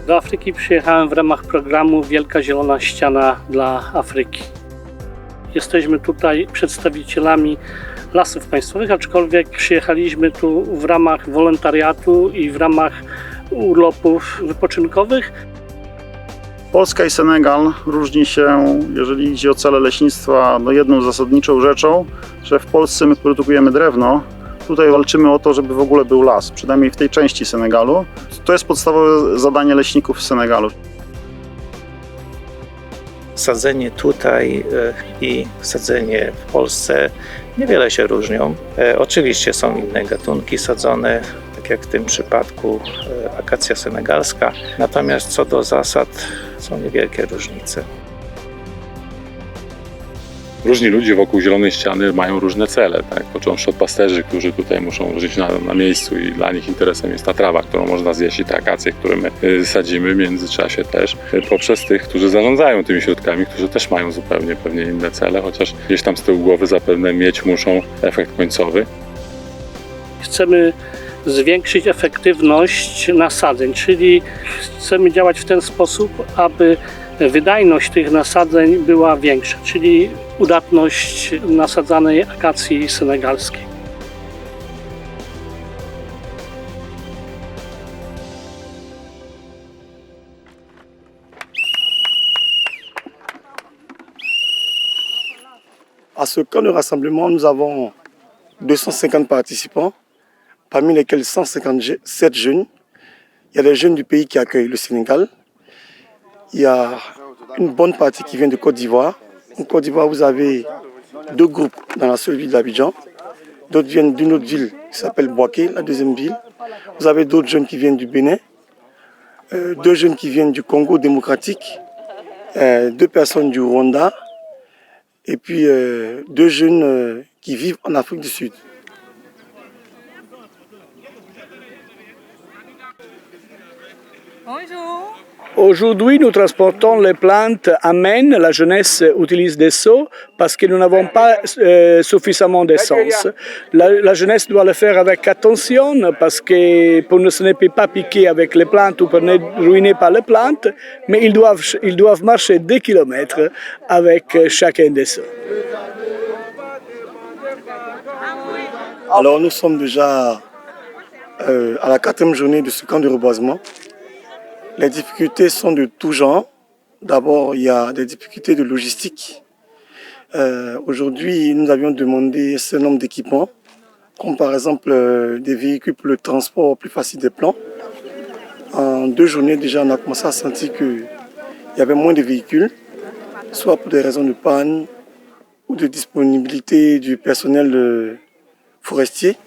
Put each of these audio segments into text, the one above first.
Do Afryki przyjechałem w ramach programu Wielka Zielona Ściana dla Afryki. Jesteśmy tutaj przedstawicielami Lasów Państwowych, aczkolwiek przyjechaliśmy tu w ramach wolontariatu i w ramach urlopów wypoczynkowych. Polska i Senegal różni się, jeżeli idzie o cele leśnictwa, jedną zasadniczą rzeczą, że w Polsce my produkujemy drewno. Tutaj walczymy o to, żeby w ogóle był las, przynajmniej w tej części Senegalu. To jest podstawowe zadanie leśników w Senegalu. Sadzenie tutaj i sadzenie w Polsce niewiele się różnią. Oczywiście są inne gatunki sadzone, tak jak w tym przypadku akacja senegalska. Natomiast co do zasad są niewielkie różnice. Różni ludzie wokół Zielonej Ściany mają różne cele, tak? Począwszy od pasterzy, którzy tutaj muszą żyć na miejscu i dla nich interesem jest ta trawa, którą można zjeść, i te akacje, które my sadzimy w międzyczasie też, poprzez tych, którzy zarządzają tymi środkami, którzy też mają zupełnie pewnie inne cele, chociaż gdzieś tam z tyłu głowy zapewne mieć muszą efekt końcowy. Chcemy zwiększyć efektywność nasadzeń, czyli chcemy działać w ten sposób, aby wydajność tych nasadzeń była większa, czyli udatność nasadzanej akacji senegalskiej. À ce camp de rassemblement, nous avons 250 participants, parmi lesquels 157 jeunes. Il y a des jeunes du pays qui accueillent le Sénégal. Il y a une bonne partie qui vient de Côte d'Ivoire. En Côte d'Ivoire, vous avez deux groupes dans la seule ville d'Abidjan. D'autres viennent d'une autre ville qui s'appelle Boaké, la deuxième ville. Vous avez d'autres jeunes qui viennent du Bénin, deux jeunes qui viennent du Congo démocratique, deux personnes du Rwanda et puis deux jeunes qui vivent en Afrique du Sud. Bonjour. Aujourd'hui, nous transportons les plantes à main. La jeunesse utilise des seaux parce que nous n'avons pas suffisamment d'essence. La jeunesse doit le faire avec attention parce que pour ne se ne peut pas piquer avec les plantes ou pour ne ruiner pas les plantes, mais ils doivent marcher 2 kilomètres avec chacun des seaux. Alors nous sommes déjà à la 4e journée de ce camp de reboisement. Les difficultés sont de tout genre. D'abord, il y a des difficultés de logistique. Aujourd'hui, nous avions demandé un certain nombre d'équipements, comme par exemple des véhicules pour le transport plus facile des plants. En 2 journées déjà, on a commencé à sentir qu'il y avait moins de véhicules, soit pour des raisons de panne ou de disponibilité du personnel forestier.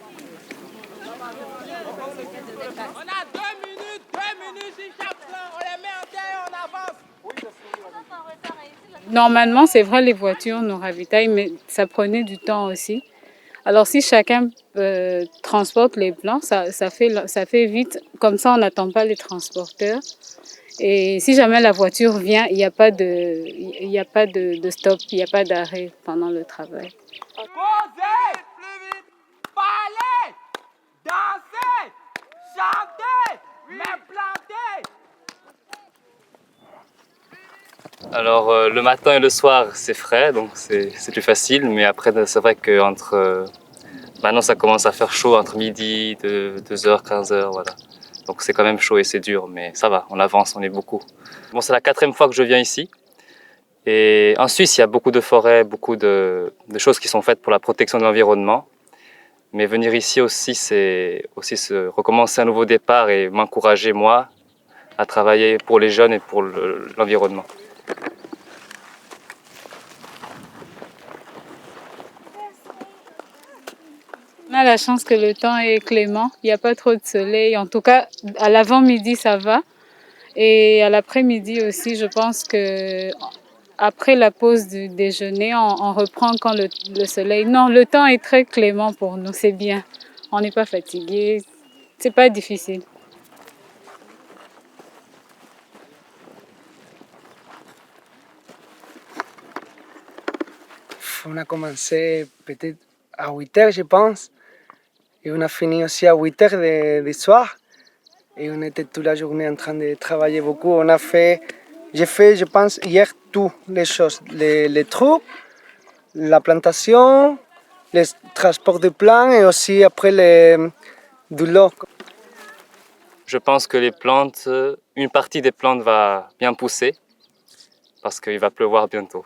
Normalement, c'est vrai, les voitures nous ravitaillent, mais ça prenait du temps aussi. Alors, si chacun transporte les plants, ça fait vite. Comme ça, on n'attend pas les transporteurs. Et si jamais la voiture vient, il n'y a pas de stop, il n'y a pas d'arrêt pendant le travail. Causer, plus vite, parler, danser, chanter, mais planter. Alors le matin et le soir c'est frais, donc c'est plus facile, mais après c'est vrai que maintenant ça commence à faire chaud entre midi, 2h, 15h, voilà. Donc c'est quand même chaud et c'est dur, mais ça va, on avance, on est beaucoup. Bon, c'est la 4e fois que je viens ici. Et en Suisse, il y a beaucoup de forêts, beaucoup de choses qui sont faites pour la protection de l'environnement. Mais venir ici aussi, c'est aussi se recommencer un nouveau départ et m'encourager moi à travailler pour les jeunes et pour l'environnement. On a la chance que le temps est clément, il n'y a pas trop de soleil. En tout cas, à l'avant-midi, ça va. Et à l'après-midi aussi, je pense que après la pause du déjeuner, on reprend quand le soleil... Non, le temps est très clément pour nous, c'est bien. On n'est pas fatigué, c'est pas difficile. On a commencé peut-être à 8 heures, je pense. Et on a fini aussi à 8 heures du soir. et on était toute la journée en train de travailler beaucoup. On a fait, j'ai fait, je pense, hier toutes les choses, les trous, la plantation, les transports de plants et aussi après de l'eau. Je pense que les plantes, une partie des plantes va bien pousser parce qu'il va pleuvoir bientôt.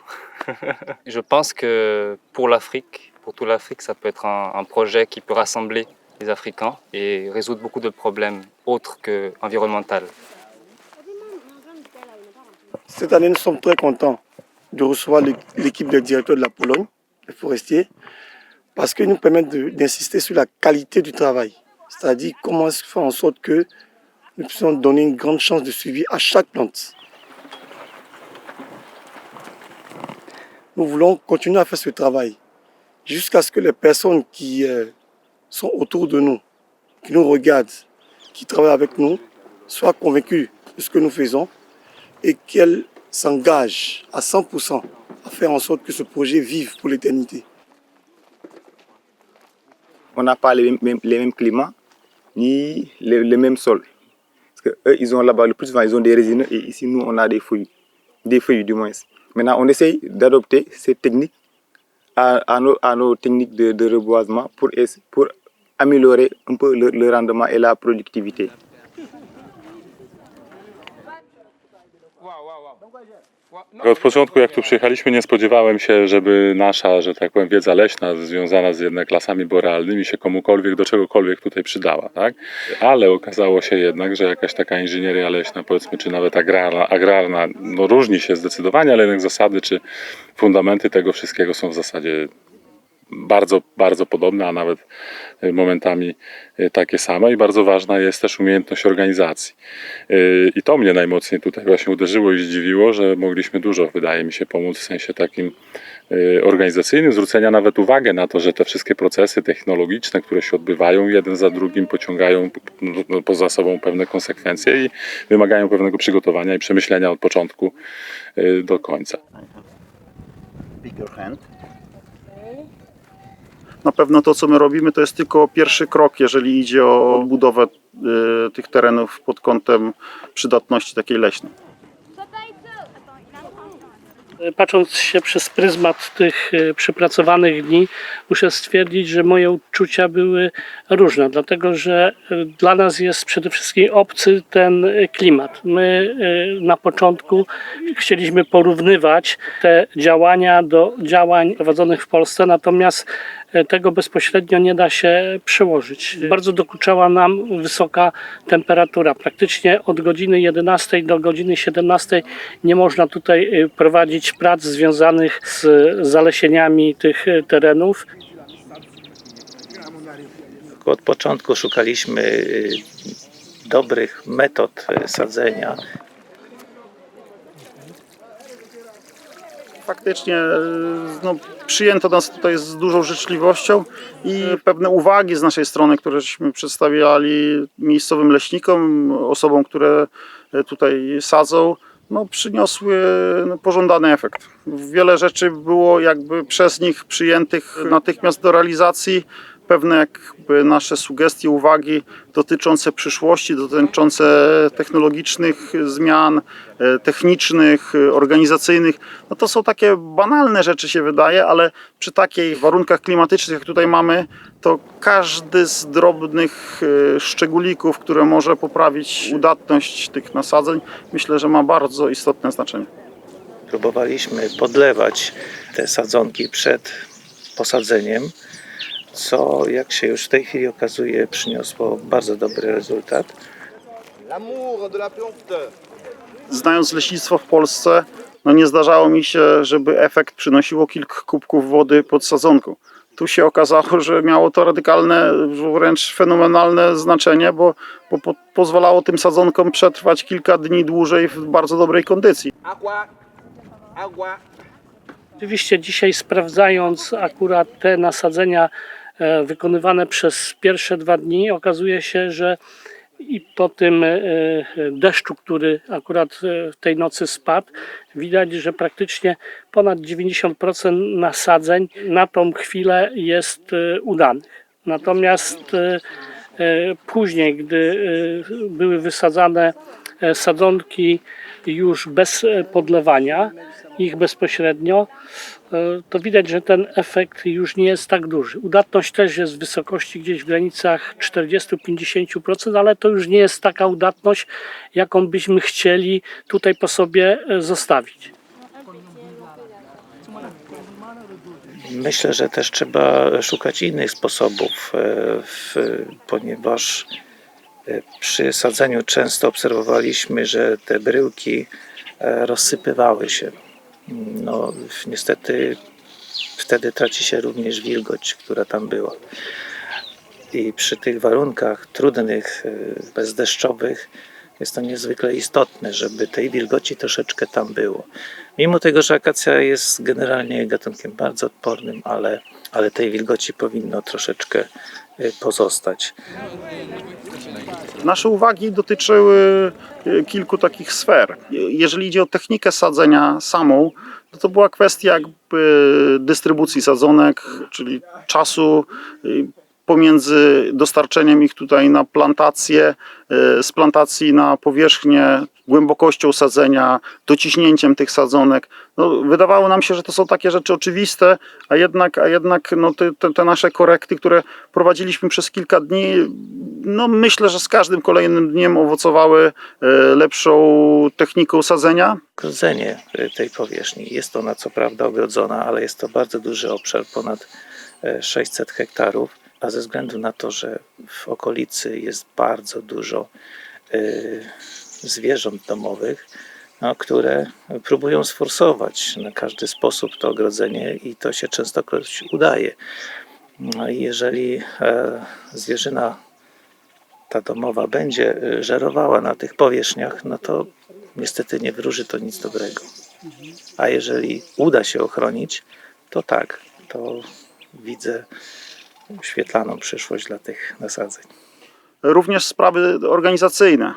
Je pense que pour l'Afrique, pour toute l'Afrique, ça peut être un projet qui peut rassembler les Africains et résoudre beaucoup de problèmes autres qu'environnementaux. Cette année, nous sommes très contents de recevoir l'équipe des directeurs de la Pologne, les forestiers, parce qu'ils nous permettent d'insister sur la qualité du travail. C'est-à-dire comment faire en sorte que nous puissions donner une grande chance de suivi à chaque plante. Nous voulons continuer à faire ce travail jusqu'à ce que les personnes qui sont autour de nous, qui nous regardent, qui travaillent avec nous, soient convaincues de ce que nous faisons et qu'elles s'engagent à 100% à faire en sorte que ce projet vive pour l'éternité. On n'a pas les mêmes climats ni les mêmes sols. Parce qu'eux, ils ont là-bas le plus souvent, ils ont des résineux et ici, nous, on a des feuilles du moins. Maintenant, on essaye d'adopter ces techniques à nos techniques de reboisement pour améliorer un peu le rendement et la productivité. Od początku, jak tu przyjechaliśmy, nie spodziewałem się, żeby nasza, że tak powiem, wiedza leśna związana z jednak lasami borealnymi się komukolwiek, do czegokolwiek tutaj przydała, tak? Ale okazało się jednak, że jakaś taka inżynieria leśna, powiedzmy, czy nawet agrarna, no różni się zdecydowanie, ale jednak zasady czy fundamenty tego wszystkiego są w zasadzie bardzo, bardzo podobne, a nawet momentami takie same i bardzo ważna jest też umiejętność organizacji. I to mnie najmocniej tutaj właśnie uderzyło i zdziwiło, że mogliśmy dużo, wydaje mi się, pomóc w sensie takim organizacyjnym, zwrócenia nawet uwagę na to, że te wszystkie procesy technologiczne, które się odbywają, jeden za drugim pociągają poza sobą pewne konsekwencje i wymagają pewnego przygotowania i przemyślenia od początku do końca. Na pewno to, co my robimy, to jest tylko pierwszy krok, jeżeli idzie o odbudowę tych terenów pod kątem przydatności takiej leśnej. Patrząc się przez pryzmat tych przepracowanych dni, muszę stwierdzić, że moje uczucia były różne, dlatego że dla nas jest przede wszystkim obcy ten klimat. My na początku chcieliśmy porównywać te działania do działań prowadzonych w Polsce, natomiast tego bezpośrednio nie da się przełożyć. Bardzo dokuczała nam wysoka temperatura. Praktycznie od godziny 11 do godziny 17 nie można tutaj prowadzić prac związanych z zalesieniami tych terenów. Od początku szukaliśmy dobrych metod sadzenia. Faktycznie no, przyjęto nas tutaj z dużą życzliwością i pewne uwagi z naszej strony, któreśmy przedstawiali miejscowym leśnikom, osobom, które tutaj sadzą, no, przyniosły pożądany efekt. Wiele rzeczy było jakby przez nich przyjętych natychmiast do realizacji. Pewne jakby nasze sugestie, uwagi dotyczące przyszłości, dotyczące technologicznych zmian, technicznych, organizacyjnych, no to są takie banalne rzeczy, się wydaje, ale przy takich warunkach klimatycznych, jak tutaj mamy, to każdy z drobnych szczególików, które może poprawić udatność tych nasadzeń, myślę, że ma bardzo istotne znaczenie. Próbowaliśmy podlewać te sadzonki przed posadzeniem, co, jak się już w tej chwili okazuje, przyniosło bardzo dobry rezultat. Znając leśnictwo w Polsce, no nie zdarzało mi się, żeby efekt przynosiło kilka kubków wody pod sadzonką. Tu się okazało, że miało to radykalne, wręcz fenomenalne znaczenie, bo pozwalało tym sadzonkom przetrwać kilka dni dłużej w bardzo dobrej kondycji. Oczywiście dzisiaj, sprawdzając akurat te nasadzenia wykonywane przez pierwsze 2 dni, okazuje się, że i po tym deszczu, który akurat w tej nocy spadł, widać, że praktycznie ponad 90% nasadzeń na tą chwilę jest udanych. Natomiast Później, gdy były wysadzane sadzonki już bez podlewania ich bezpośrednio, to widać, że ten efekt już nie jest tak duży. Udatność też jest w wysokości gdzieś w granicach 40-50%, ale to już nie jest taka udatność, jaką byśmy chcieli tutaj po sobie zostawić. Myślę, że też trzeba szukać innych sposobów, ponieważ przy sadzeniu często obserwowaliśmy, że te bryłki rozsypywały się. No, niestety wtedy traci się również wilgoć, która tam była. I przy tych warunkach trudnych, bezdeszczowych jest to niezwykle istotne, żeby tej wilgoci troszeczkę tam było. Mimo tego, że akacja jest generalnie gatunkiem bardzo odpornym, ale tej wilgoci powinno troszeczkę pozostać. Nasze uwagi dotyczyły kilku takich sfer. Jeżeli idzie o technikę sadzenia samą, to była kwestia jakby dystrybucji sadzonek, czyli czasu pomiędzy dostarczeniem ich tutaj na plantację, z plantacji na powierzchnię, głębokością sadzenia, dociśnięciem tych sadzonek. No, wydawało nam się, że to są takie rzeczy oczywiste, a jednak no, te nasze korekty, które prowadziliśmy przez kilka dni, no, myślę, że z każdym kolejnym dniem owocowały lepszą techniką sadzenia. Grodzenie tej powierzchni, jest ona co prawda ogrodzona, ale jest to bardzo duży obszar, ponad 600 hektarów. A ze względu na to, że w okolicy jest bardzo dużo zwierząt domowych, no, które próbują sforsować na każdy sposób to ogrodzenie i to się częstokroć udaje. No i jeżeli zwierzyna ta domowa będzie żerowała na tych powierzchniach, no to niestety nie wróży to nic dobrego. A jeżeli uda się ochronić, to tak, to widzę świetlaną przyszłość dla tych nasadzeń. Również sprawy organizacyjne,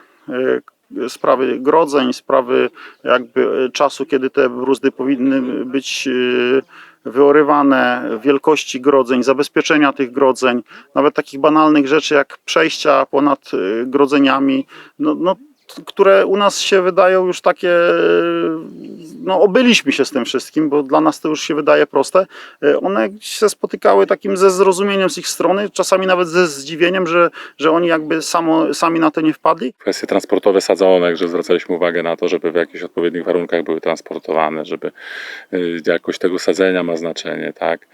sprawy grodzeń, sprawy jakby czasu, kiedy te bruzdy powinny być wyorywane, wielkości grodzeń, zabezpieczenia tych grodzeń, nawet takich banalnych rzeczy jak przejścia ponad grodzeniami, które u nas się wydają już takie, no obyliśmy się z tym wszystkim, bo dla nas to już się wydaje proste. One się spotykały takim ze zrozumieniem z ich strony, czasami nawet ze zdziwieniem, że oni jakby sami na to nie wpadli. Kwestie transportowe sadzonek, że zwracaliśmy uwagę na to, żeby w jakichś odpowiednich warunkach były transportowane, żeby jakość tego sadzenia ma znaczenie, tak.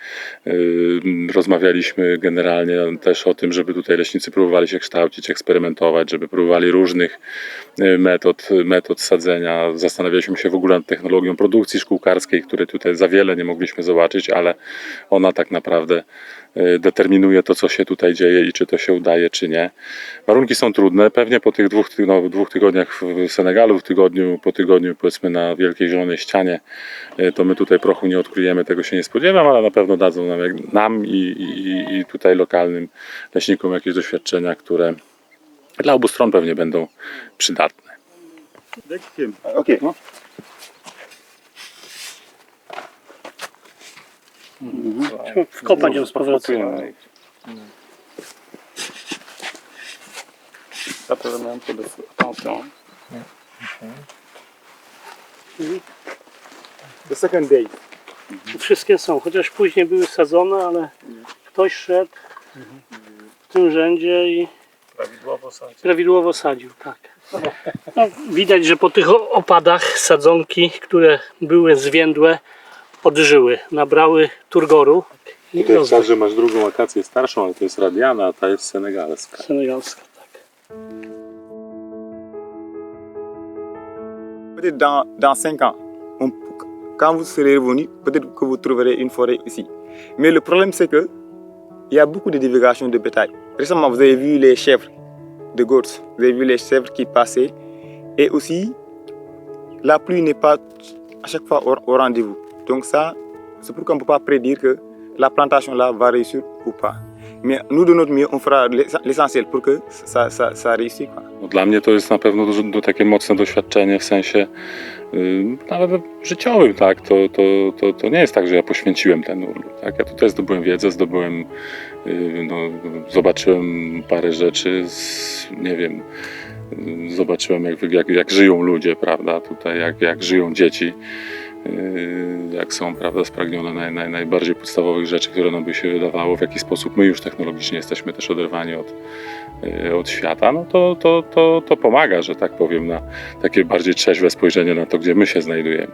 Rozmawialiśmy generalnie też o tym, żeby tutaj leśnicy próbowali się kształcić, eksperymentować, żeby próbowali różnych metod sadzenia. Zastanawialiśmy się w ogóle nad technologią produkcji szkółkarskiej, której tutaj za wiele nie mogliśmy zobaczyć, ale ona tak naprawdę determinuje to, co się tutaj dzieje i czy to się udaje, czy nie. Warunki są trudne. Pewnie po tych dwóch tygodniach w Senegalu, po tygodniu powiedzmy na Wielkiej Zielonej Ścianie, to my tutaj prochu nie odkryjemy, tego się nie spodziewam, ale na pewno dadzą nam i tutaj lokalnym leśnikom jakieś doświadczenia, które dla obu stron pewnie będą przydatne. Okay. Wkopać ją z powrotem. The second day. Wszystkie są, chociaż później były sadzone, ale ktoś szedł w tym rzędzie i prawidłowo sadził, tak. No, widać, że po tych opadach sadzonki, które były zwiędłe, odżyły, nabrały turgoru. Tutaj że masz drugą akację starszą, ale to jest radiana, a ta jest senegalska. Senegalska, tak. Peut-être dans 5 ans, quand vous serez revenu, peut-être que vous trouverez une forêt ici. Mais le problème, c'est que il y a beaucoup de divulgation de bétail. Récemment, vous avez vu les chèvres de Gorse, vous avez vu les chèvres qui passaient. Et aussi, la pluie n'est pas à chaque fois au rendez-vous. Donc ça, c'est pourquoi on ne peut pas prédire que la plantation là va réussir ou pas. Mais nous, de notre mieux, on fera l'essentiel pour que ça réussisse. Quoi. No, dla mnie to jest na pewno takie mocne doświadczenie w sensie nawet życiowym, tak? To nie jest tak, że ja poświęciłem ten urlop, tak? Ja tutaj zdobyłem wiedzę, zobaczyłem parę rzeczy, nie wiem, zobaczyłem jak żyją ludzie, prawda, tutaj jak żyją dzieci, jak są, prawda, spragnione najbardziej podstawowych rzeczy, które nam by się wydawało, w jaki sposób my już technologicznie jesteśmy też oderwani od świata, no to pomaga, że tak powiem, na takie bardziej trzeźwe spojrzenie na to, gdzie my się znajdujemy.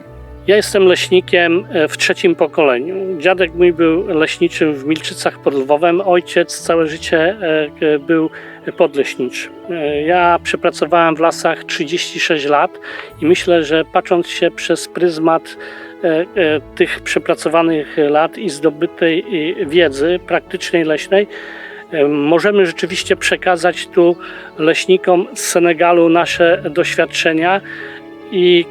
Ja jestem leśnikiem w 3. pokoleniu. Dziadek mój był leśniczym w Milczycach pod Lwowem, ojciec całe życie był podleśniczym. Ja przepracowałem w lasach 36 lat i myślę, że patrząc się przez pryzmat tych przepracowanych lat i zdobytej wiedzy praktycznej leśnej, możemy rzeczywiście przekazać tu leśnikom z Senegalu nasze doświadczenia i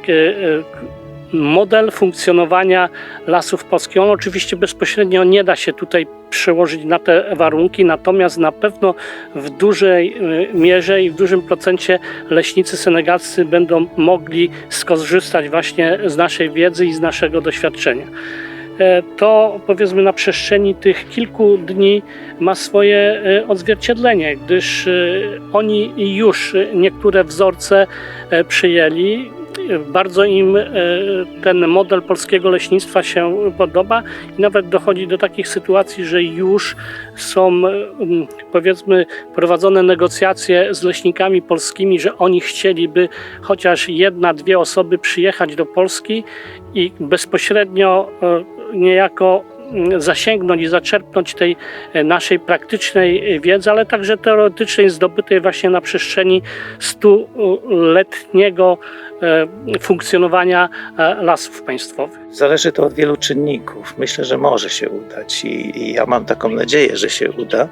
model funkcjonowania Lasów Polskich. On oczywiście bezpośrednio nie da się tutaj przełożyć na te warunki, natomiast na pewno w dużej mierze i w dużym procencie leśnicy senegalscy będą mogli skorzystać właśnie z naszej wiedzy i z naszego doświadczenia. To powiedzmy na przestrzeni tych kilku dni ma swoje odzwierciedlenie, gdyż oni już niektóre wzorce przyjęli. Bardzo im ten model polskiego leśnictwa się podoba i nawet dochodzi do takich sytuacji, że już są, powiedzmy, prowadzone negocjacje z leśnikami polskimi, że oni chcieliby chociaż 1-2 osoby przyjechać do Polski i bezpośrednio niejako zasięgnąć i zaczerpnąć tej naszej praktycznej wiedzy, ale także teoretycznej, zdobytej właśnie na przestrzeni 100-letniego funkcjonowania lasów państwowych. Zależy to od wielu czynników. Myślę, że może się udać i ja mam taką nadzieję, że się uda,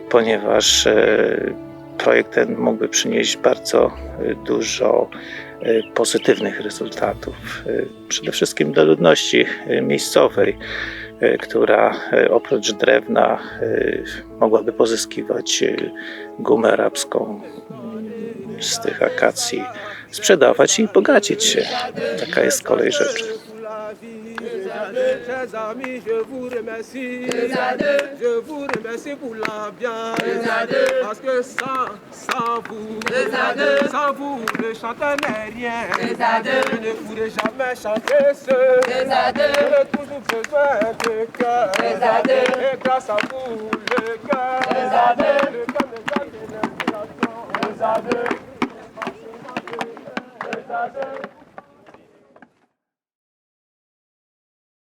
ponieważ projekt ten mógłby przynieść bardzo dużo pozytywnych rezultatów. Przede wszystkim dla ludności miejscowej, która oprócz drewna mogłaby pozyskiwać gumę arabską z tych akacji, sprzedawać i bogacić się. Taka jest kolej rzeczy. Chers amis, je vous remercie. Je vous remercie pour l'ambiance. Parce que sans vous, le chanteur n'est rien. Je ne pourrai jamais chanter seul. J'ai toujours besoin de cœur. Et grâce à vous, le cœur.